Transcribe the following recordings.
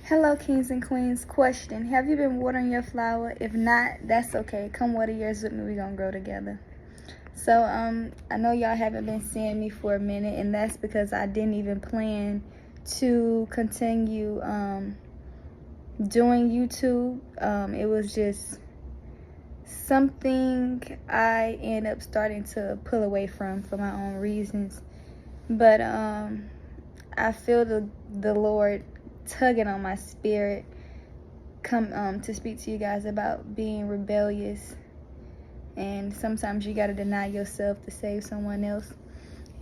Hello, kings and queens. Question: have you been watering your flower? If not, that's okay. Come water yours with me. We're gonna grow together. So, I know y'all haven't been seeing me for a minute, and that's because I didn't even plan to continue doing YouTube. It was just something I end up starting to pull away from for my own reasons. But I feel the Lord tugging on my spirit come to speak to you guys about being rebellious, and sometimes you got to deny yourself to save someone else.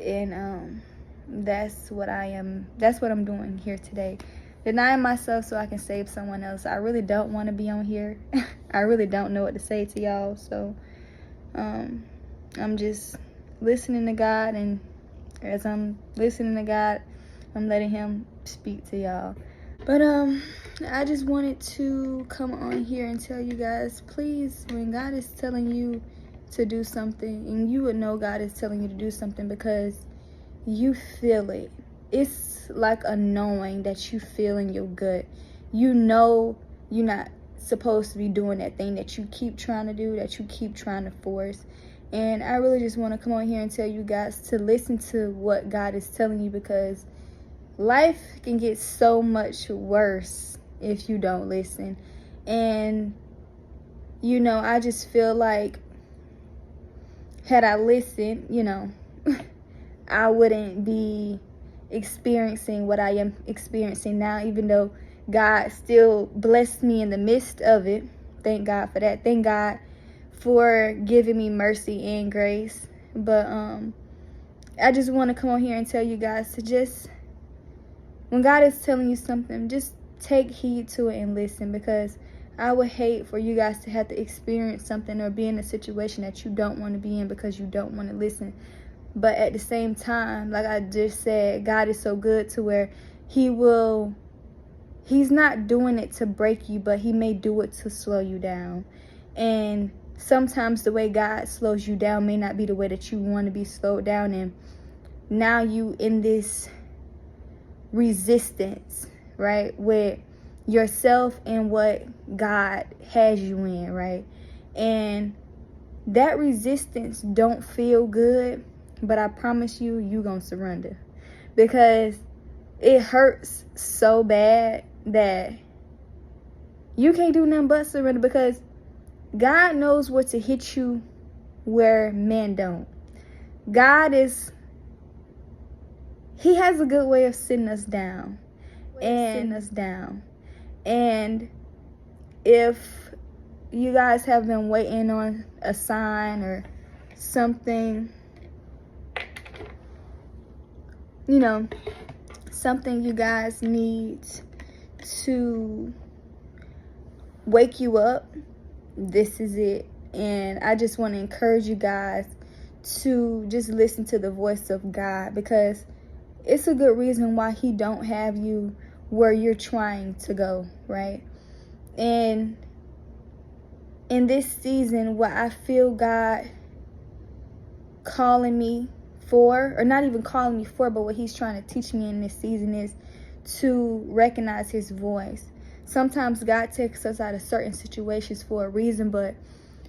And that's what I'm doing here today, denying myself so I can save someone else. I really don't want to be on here. I really don't know what to say to y'all, so I'm just listening to God, and as I'm listening to God, I'm letting him speak to y'all. But I just wanted to come on here and tell you guys, please, when God is telling you to do something, and you would know God is telling you to do something because you feel it. It's like a knowing that you feel in your gut. You know you're not supposed to be doing that thing that you keep trying to do, that you keep trying to force. And I really just want to come on here and tell you guys to listen to what God is telling you, because life can get so much worse if you don't listen. And I just feel like had I listened, I wouldn't be experiencing what I am experiencing now, even though God still blessed me in the midst of it. Thank God for that. Thank God for giving me mercy and grace. But I just want to come on here and tell you guys to just, when God is telling you something, just take heed to it and listen, because I would hate for you guys to have to experience something or be in a situation that you don't want to be in because you don't want to listen. But at the same time, like I just said, God is so good to where he's not doing it to break you, but he may do it to slow you down. And sometimes the way God slows you down may not be the way that you want to be slowed down. And now you in this resistance, right, with yourself and what God has you in, right? And that resistance don't feel good, but I promise you gonna surrender, because it hurts so bad that you can't do nothing but surrender, because God knows what to hit you where men don't. He has a good way of sitting us down and if you guys have been waiting on a sign or something, something you guys need to wake you up, this is it. And I just want to encourage you guys to just listen to the voice of God, because it's a good reason why he don't have you where you're trying to go, right? And in this season, what I feel God calling me for, or not even calling me for, but what he's trying to teach me in this season is to recognize his voice. Sometimes God takes us out of certain situations for a reason, but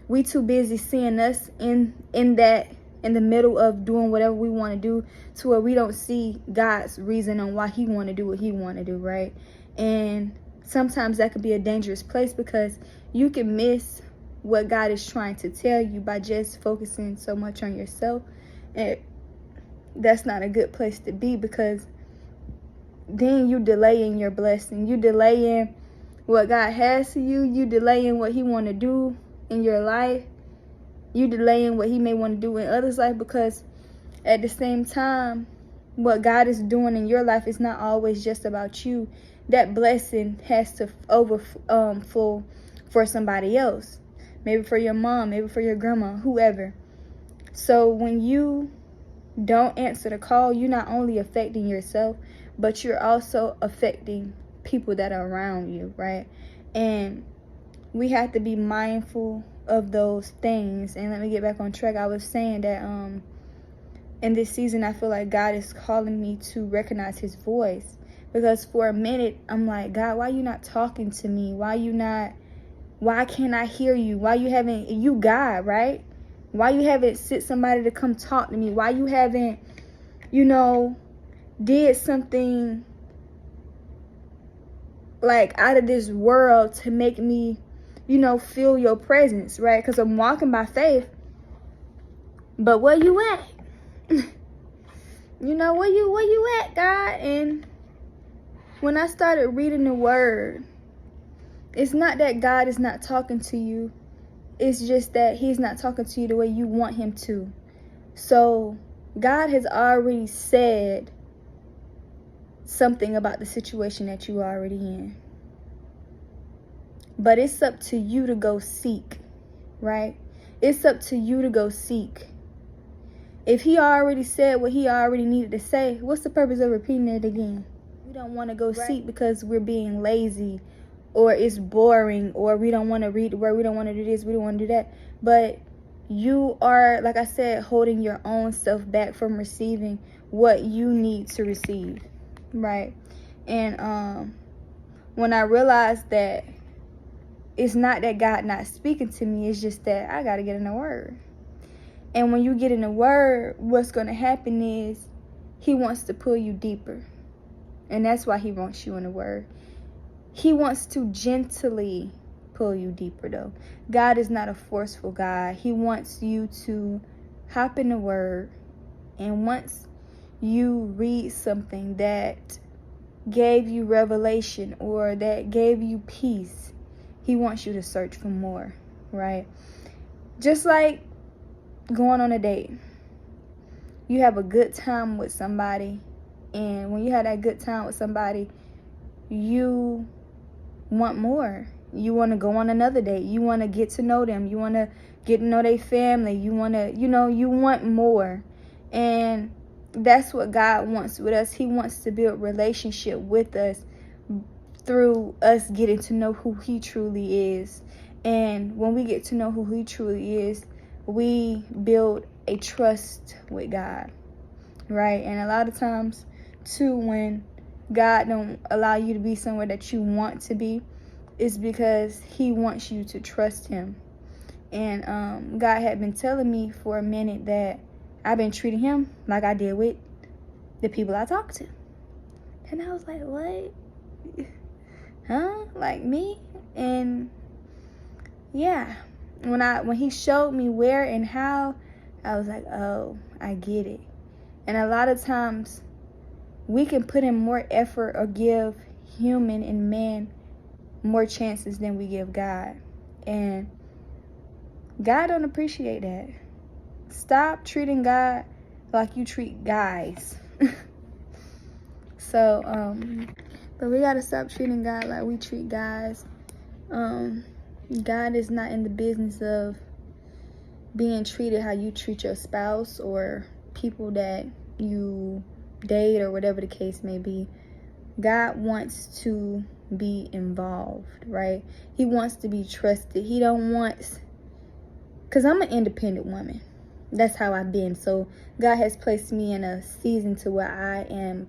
we too busy seeing us in the middle of doing whatever we want to do, to where we don't see God's reason on why he want to do what he want to do, right? And sometimes that could be a dangerous place, because you can miss what God is trying to tell you by just focusing so much on yourself. And that's not a good place to be, because then you delaying your blessing. You delaying what God has for you. You delaying what he want to do in your life. You delaying what he may want to do in others' life, because at the same time, what God is doing in your life is not always just about you. That blessing has to overflow for somebody else. Maybe for your mom, maybe for your grandma, whoever. So when you don't answer the call, you're not only affecting yourself, but you're also affecting people that are around you, right? And we have to be mindful of those things. And let me get back on track. I was saying that in this season, I feel like God is calling me to recognize his voice, Because for a minute, I'm like, God, why you not talking to me? Why can't I hear you? Why you haven't, you God, right? Why you haven't sent somebody to come talk to me? Why you haven't, did something like out of this world to make me, feel your presence, right? Because I'm walking by faith. But where you at? Where you at, God? And when I started reading the word, it's not that God is not talking to you. It's just that he's not talking to you the way you want him to. So God has already said something about the situation that you are already in. But it's up to you to go seek, right? It's up to you to go seek. If he already said what he already needed to say, what's the purpose of repeating it again? We don't want to go seek because we're being lazy, or it's boring, or we don't want to read the word, we don't want to do this, we don't want to do that. But you are, like I said, holding your own self back from receiving what you need to receive, right? And when I realized that it's not that God not speaking to me, it's just that I got to get in the word. And when you get in the word, what's going to happen is he wants to pull you deeper. And that's why he wants you in the word. He wants to gently pull you deeper, though. God is not a forceful God. He wants you to hop in the word. And once you read something that gave you revelation or that gave you peace, he wants you to search for more, right? Just like going on a date. You have a good time with somebody, and when you have that good time with somebody, you want more. You want to go on another date. You want to get to know them. You want to get to know their family. You want to, you want more. And that's what God wants with us. He wants to build relationship with us through us getting to know who he truly is. And when we get to know who he truly is, we build a trust with God, right? And a lot of times, too, when God don't allow you to be somewhere that you want to be, it's because he wants you to trust him. And God had been telling me for a minute that I've been treating him like I did with the people I talk to. And I was like, what? Huh? Like me? And yeah, when he showed me where and how, I was like, oh, I get it. And a lot of times we can put in more effort or give human and man more chances than we give God. And God don't appreciate that. Stop treating God like you treat guys. So, but we gotta stop treating God like we treat guys. God is not in the business of being treated how you treat your spouse or people that you date or whatever the case may be. God wants to be involved, right? He wants to be trusted. He don't want, because I'm an independent woman. That's how I've been. So God has placed me in a season to where I am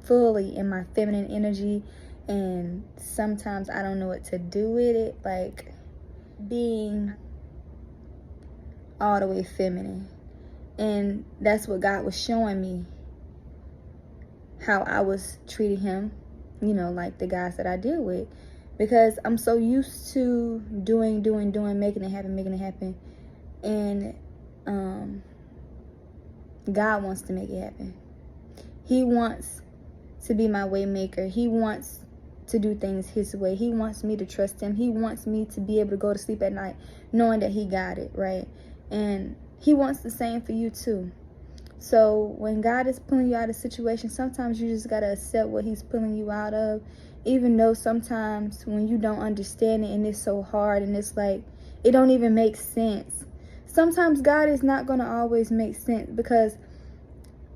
fully in my feminine energy, and sometimes I don't know what to do with it, like being all the way feminine. And that's what God was showing me, how I was treating him, like the guys that I deal with, because I'm so used to doing, making it happen. And God wants to make it happen. He wants to be my way maker. He wants to do things his way. He wants me to trust him. He wants me to be able to go to sleep at night knowing that he got it, right? And he wants the same for you too. So when God is pulling you out of a situation, sometimes you just got to accept what he's pulling you out of, even though sometimes when you don't understand it and it's so hard and it's like, it don't even make sense. Sometimes God is not going to always make sense, because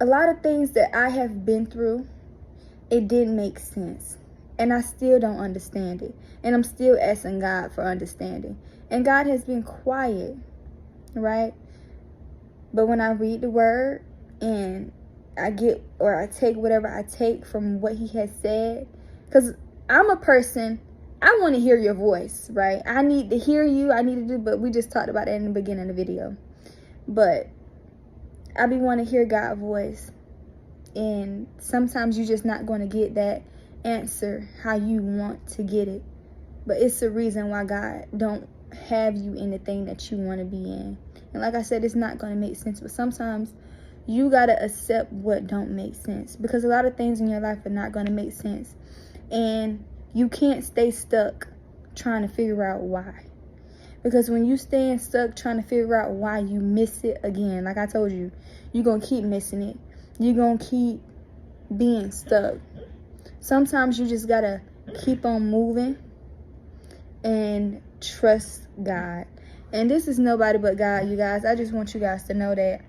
a lot of things that I have been through, it didn't make sense. And I still don't understand it. And I'm still asking God for understanding. And God has been quiet, right? But when I read the word and I get or I take whatever I take from what he has said. Because I'm a person, I want to hear your voice, right? I need to hear you. I need to do, but we just talked about that in the beginning of the video. But I be want to hear God's voice. And sometimes you're just not going to get that answer how you want to get it. But it's the reason why God don't have you in the thing that you want to be in. And like I said, it's not going to make sense. But sometimes you got to accept what don't make sense. Because a lot of things in your life are not going to make sense. And you can't stay stuck trying to figure out why. Because when you stay stuck trying to figure out why, you miss it again. Like I told you, you're going to keep missing it. You're going to keep being stuck. Sometimes you just got to keep on moving and trust God. And this is nobody but God, you guys. I just want you guys to know that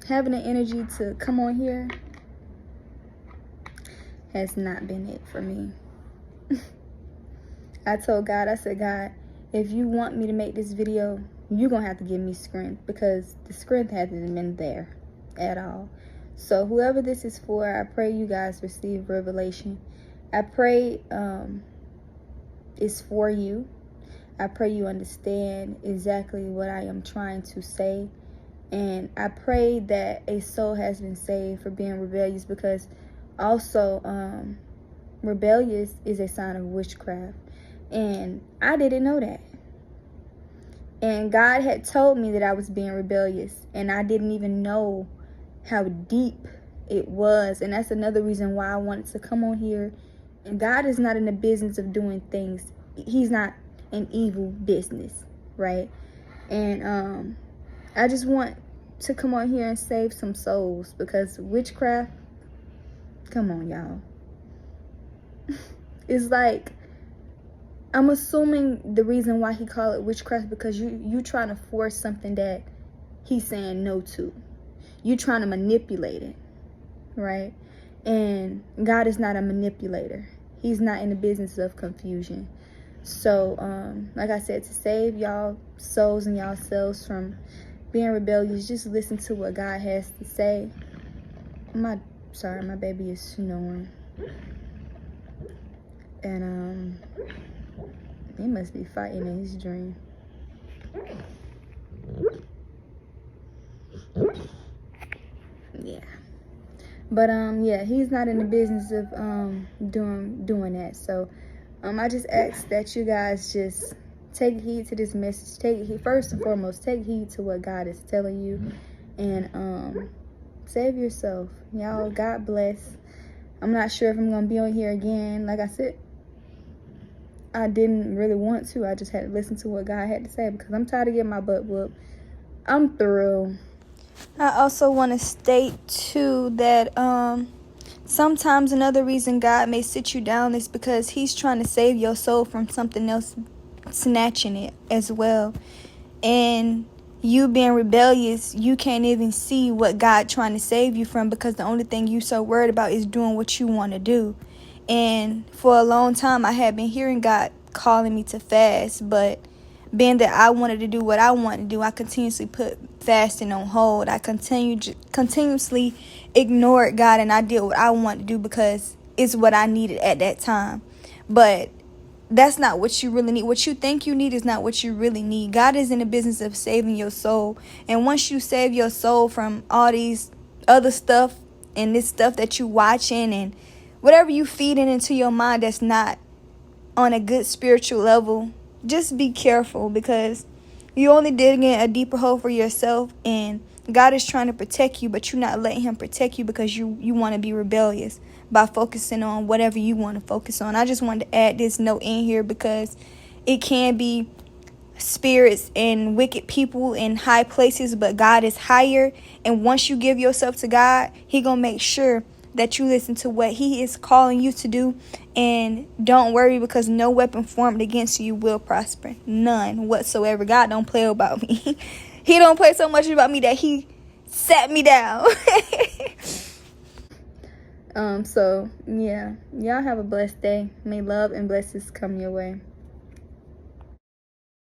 having the energy to come on here has not been it for me. I told God, I said, God, if you want me to make this video, you're going to have to give me strength, because the strength hasn't been there at all. So whoever this is for, I pray you guys receive revelation. I pray it's for you. I pray you understand exactly what I am trying to say. And I pray that a soul has been saved for being rebellious, because also rebellious is a sign of witchcraft. And I didn't know that. And God had told me that I was being rebellious, and I didn't even know how deep it was. And that's another reason why I wanted to come on here. And God is not in the business of doing things. He's not an evil business, right? And I just want to come on here and save some souls, because witchcraft, come on, y'all. It's like, I'm assuming the reason why he called it witchcraft, because you trying to force something that he's saying no to. You trying to manipulate it, right? And God is not a manipulator. He's not in the business of confusion. So, like I said, to save y'all souls and y'all selves from being rebellious, just listen to what God has to say. Sorry, my baby is snoring. And, he must be fighting in his dream. Yeah. But yeah, he's not in the business of doing that. So I just ask that you guys just take heed to this message. Take heed, first and foremost, take heed to what God is telling you, and save yourself. Y'all, God bless. I'm not sure if I'm gonna be on here again. Like I said, I didn't really want to. I just had to listen to what God had to say, because I'm tired of getting my butt whooped. I'm through. I also want to state too that sometimes another reason God may sit you down is because he's trying to save your soul from something else snatching it as well. And you being rebellious, you can't even see what God trying to save you from, because the only thing you so worried about is doing what you want to do. And for a long time, I had been hearing God calling me to fast, but being that I wanted to do what I wanted to do, I continuously put fasting on hold. I continuously ignored God, and I did what I wanted to do because it's what I needed at that time. But that's not what you really need. What you think you need is not what you really need. God is in the business of saving your soul. And once you save your soul from all these other stuff and this stuff that you watching and whatever you feeding into your mind that's not on a good spiritual level, just be careful, because you only digging a deeper hole for yourself, and God is trying to protect you, but you're not letting him protect you because you want to be rebellious by focusing on whatever you want to focus on. I just wanted to add this note in here because it can be spirits and wicked people in high places, but God is higher. And once you give yourself to God, he gonna make sure that you listen to what he is calling you to do. And don't worry, because no weapon formed against you will prosper. None whatsoever. God don't play about me. He don't play so much about me that he sat me down. So yeah, y'all have a blessed day. May love and blessings come your way.